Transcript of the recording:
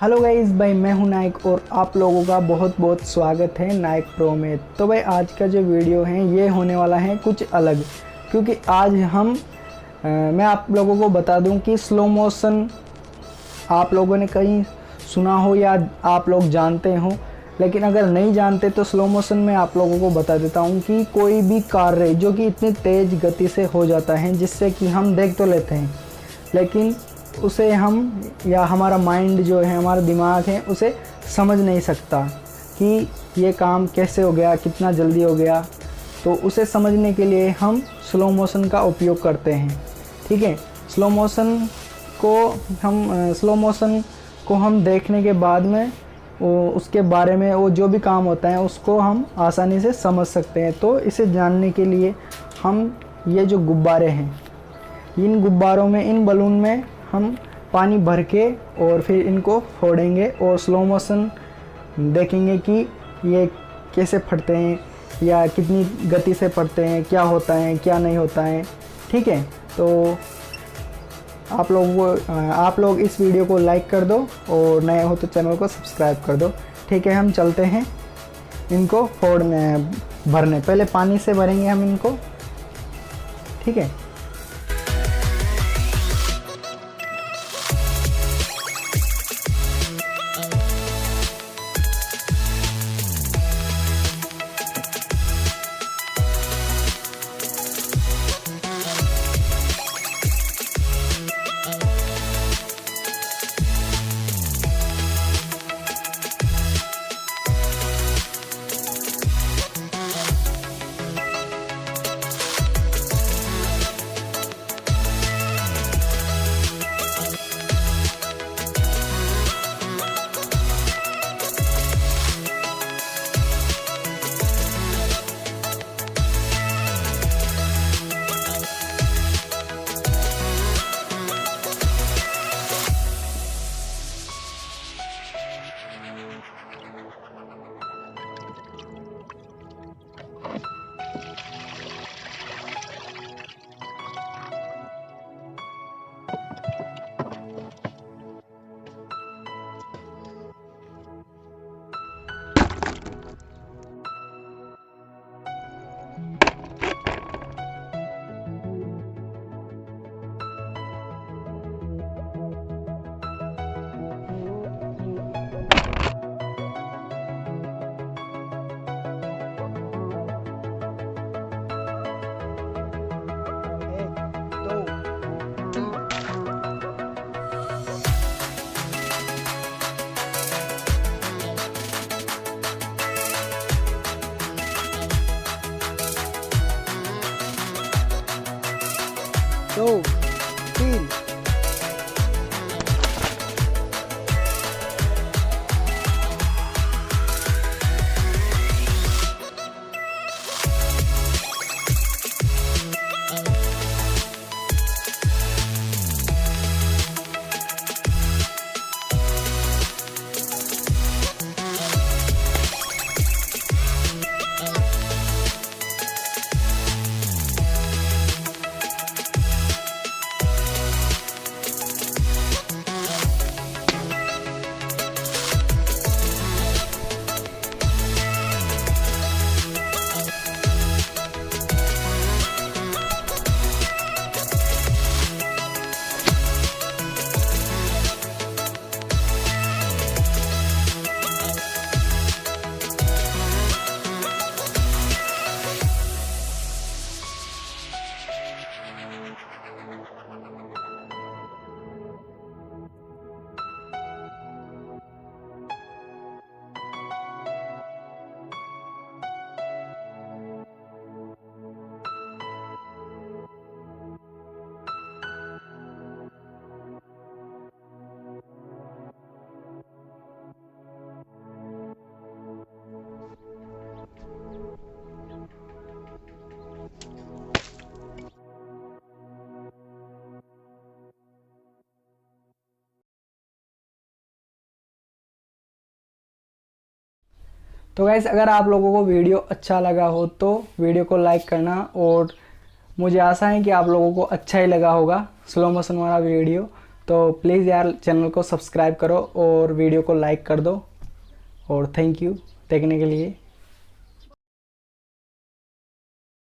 Hello guys, भाई मैं हूं नायक और आप लोगों का बहुत बहुत स्वागत है नायक प्रो में। तो भाई आज का जो वीडियो है ये होने वाला है कुछ अलग, क्योंकि आज मैं आप लोगों को बता दूं कि स्लो मोशन आप लोगों ने कहीं सुना हो या आप लोग जानते हो, लेकिन अगर नहीं जानते तो स्लो मोशन में आप लोगों को बता देता हूं कि कोई भी कार्य जो कि इतनी तेज़ गति से हो जाता है जिससे कि हम देख तो लेते हैं, लेकिन उसे हम या हमारा माइंड जो है, हमारा दिमाग है, उसे समझ नहीं सकता कि ये काम कैसे हो गया, कितना जल्दी हो गया। तो उसे समझने के लिए हम स्लो मोशन का उपयोग करते हैं। ठीक है, स्लो मोशन को हम देखने के बाद में उसके बारे में वो जो भी काम होता है उसको हम आसानी से समझ सकते हैं। तो इसे जानने के लिए हम ये जो गुब्बारे हैं, इन गुब्बारों में, इन बलून में हम पानी भर के और फिर इनको फोड़ेंगे और स्लो मोशन देखेंगे कि ये कैसे फटते हैं या कितनी गति से फटते हैं, क्या होता है क्या नहीं होता है। ठीक है, तो आप लोग इस वीडियो को लाइक कर दो और नए हो तो चैनल को सब्सक्राइब कर दो। ठीक है, हम चलते हैं इनको भरने। पहले पानी से भरेंगे हम इनको। ठीक है, दो, तीन। तो गाइस, अगर आप लोगों को वीडियो अच्छा लगा हो तो वीडियो को लाइक करना, और मुझे आशा है कि आप लोगों को अच्छा ही लगा होगा स्लो मोशन वाला वीडियो। तो प्लीज़ यार चैनल को सब्सक्राइब करो और वीडियो को लाइक कर दो, और थैंक यू देखने के लिए।